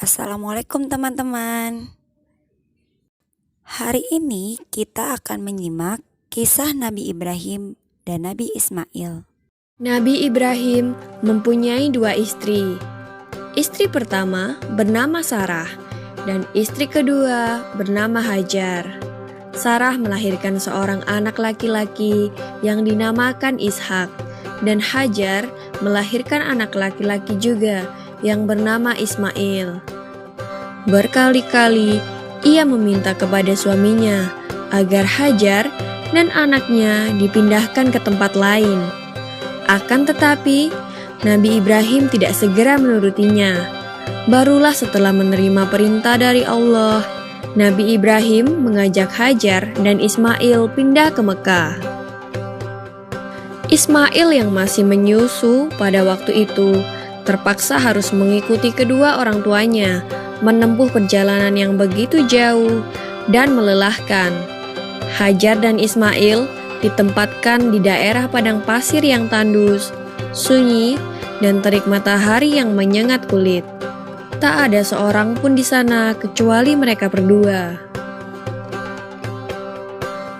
Assalamualaikum teman-teman. Hari ini kita akan menyimak kisah Nabi Ibrahim dan Nabi Ismail. Nabi Ibrahim mempunyai dua istri. Istri pertama bernama Sarah dan istri kedua bernama Hajar. Sarah melahirkan seorang anak laki-laki yang dinamakan Ishak dan Hajar melahirkan anak laki-laki juga yang bernama Ismail. Berkali-kali ia meminta kepada suaminya agar Hajar dan anaknya dipindahkan ke tempat lain. Akan tetapi, Nabi Ibrahim tidak segera menurutinya. Barulah setelah menerima perintah dari Allah, Nabi Ibrahim mengajak Hajar dan Ismail pindah ke Mekah. Ismail yang masih menyusu pada waktu itu terpaksa harus mengikuti kedua orang tuanya menempuh perjalanan yang begitu jauh dan melelahkan. Hajar dan Ismail ditempatkan di daerah padang pasir yang tandus, sunyi, dan terik matahari yang menyengat kulit. Tak ada seorang pun di sana kecuali mereka berdua.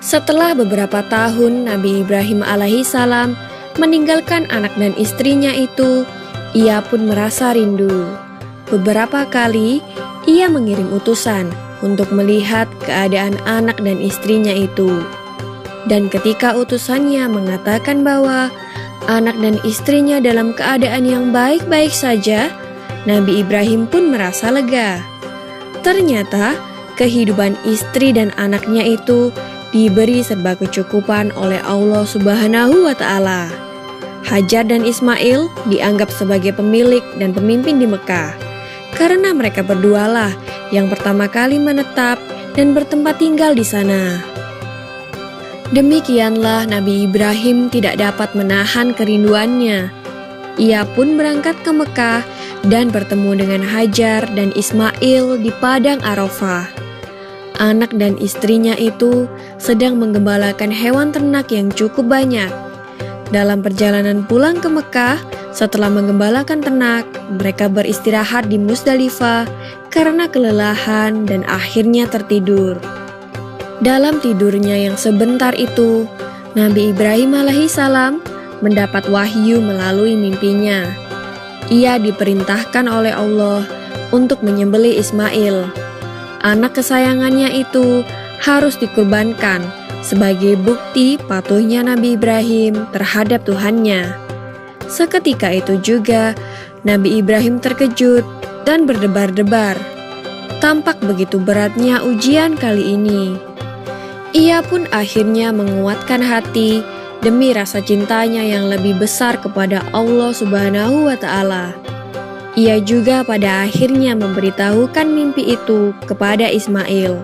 Setelah beberapa tahun Nabi Ibrahim alaihissalam meninggalkan anak dan istrinya itu, ia pun merasa rindu. Beberapa kali ia mengirim utusan untuk melihat keadaan anak dan istrinya itu. Dan ketika utusannya mengatakan bahwa anak dan istrinya dalam keadaan yang baik-baik saja, Nabi Ibrahim pun merasa lega. Ternyata kehidupan istri dan anaknya itu diberi serba kecukupan oleh Allah Subhanahu wa Ta'ala. Hajar dan Ismail dianggap sebagai pemilik dan pemimpin di Mekah, karena mereka berdualah yang pertama kali menetap dan bertempat tinggal di sana. Demikianlah Nabi Ibrahim tidak dapat menahan kerinduannya. Ia pun berangkat ke Mekah dan bertemu dengan Hajar dan Ismail di padang Arafah. Anak dan istrinya itu sedang menggembalakan hewan ternak yang cukup banyak. Dalam perjalanan pulang ke Mekah, setelah menggembalakan ternak, mereka beristirahat di Musdalifah karena kelelahan dan akhirnya tertidur. Dalam tidurnya yang sebentar itu, Nabi Ibrahim alaihissalam mendapat wahyu melalui mimpinya. Ia diperintahkan oleh Allah untuk menyembelih Ismail. Anak kesayangannya itu harus dikurbankan sebagai bukti patuhnya Nabi Ibrahim terhadap Tuhannya. Seketika itu juga Nabi Ibrahim terkejut dan berdebar-debar. Tampak begitu beratnya ujian kali ini. Ia pun akhirnya menguatkan hati demi rasa cintanya yang lebih besar kepada Allah Subhanahu wa Ta'ala. Ia juga pada akhirnya memberitahukan mimpi itu kepada Ismail.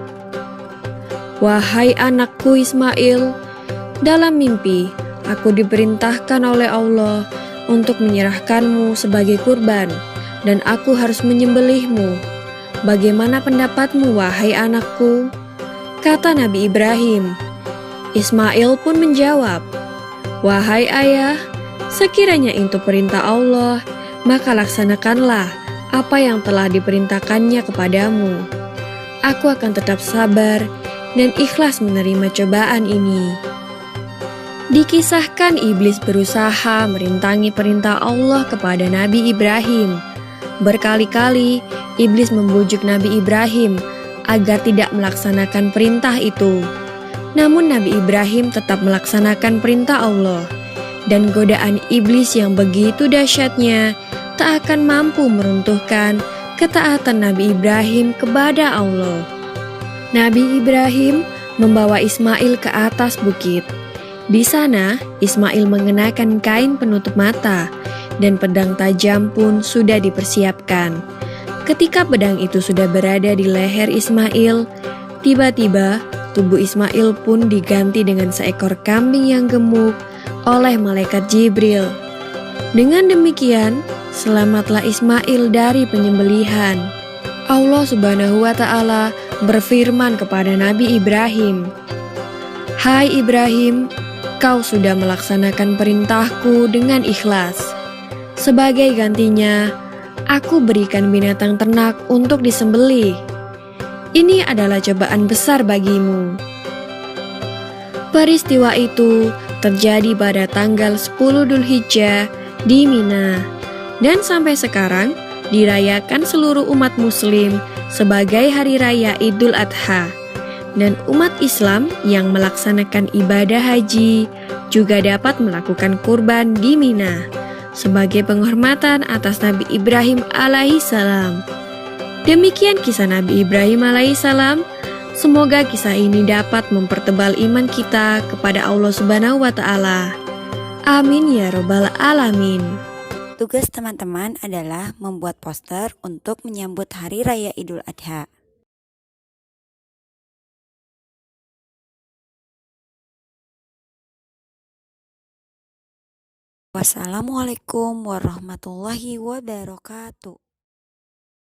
"Wahai anakku Ismail, dalam mimpi aku diperintahkan oleh Allah untuk menyerahkanmu sebagai kurban, dan aku harus menyembelihmu. Bagaimana pendapatmu, wahai anakku?" Kata Nabi Ibrahim. Ismail pun menjawab, "Wahai ayah, sekiranya itu perintah Allah, maka laksanakanlah apa yang telah diperintahkannya kepadamu. Aku akan tetap sabar dan ikhlas menerima cobaan ini." Dikisahkan iblis berusaha merintangi perintah Allah kepada Nabi Ibrahim. Berkali-kali iblis membujuk Nabi Ibrahim agar tidak melaksanakan perintah itu. Namun Nabi Ibrahim tetap melaksanakan perintah Allah, dan godaan iblis yang begitu dahsyatnya tak akan mampu meruntuhkan ketaatan Nabi Ibrahim kepada Allah. Nabi Ibrahim membawa Ismail ke atas bukit. Di sana, Ismail mengenakan kain penutup mata, dan pedang tajam pun sudah dipersiapkan. Ketika pedang itu sudah berada di leher Ismail, tiba-tiba tubuh Ismail pun diganti dengan seekor kambing yang gemuk oleh malaikat Jibril. Dengan demikian, selamatlah Ismail dari penyembelihan. Allah Subhanahu wa Ta'ala berfirman kepada Nabi Ibrahim, "Hai Ibrahim, kau sudah melaksanakan perintahku dengan ikhlas. Sebagai gantinya, aku berikan binatang ternak untuk disembelih. Ini adalah cobaan besar bagimu." Peristiwa itu terjadi pada tanggal 10 Dzulhijjah di Mina, dan sampai sekarang dirayakan seluruh umat muslim sebagai hari raya Idul Adha. Dan umat Islam yang melaksanakan ibadah haji juga dapat melakukan kurban di Mina sebagai penghormatan atas Nabi Ibrahim alaihissalam. Demikian kisah Nabi Ibrahim alaihissalam. Semoga kisah ini dapat mempertebal iman kita kepada Allah Subhanahu wa Ta'ala. Amin ya Robbal 'Alamin. Tugas teman-teman adalah membuat poster untuk menyambut Hari Raya Idul Adha. Wassalamualaikum warahmatullahi wabarakatuh.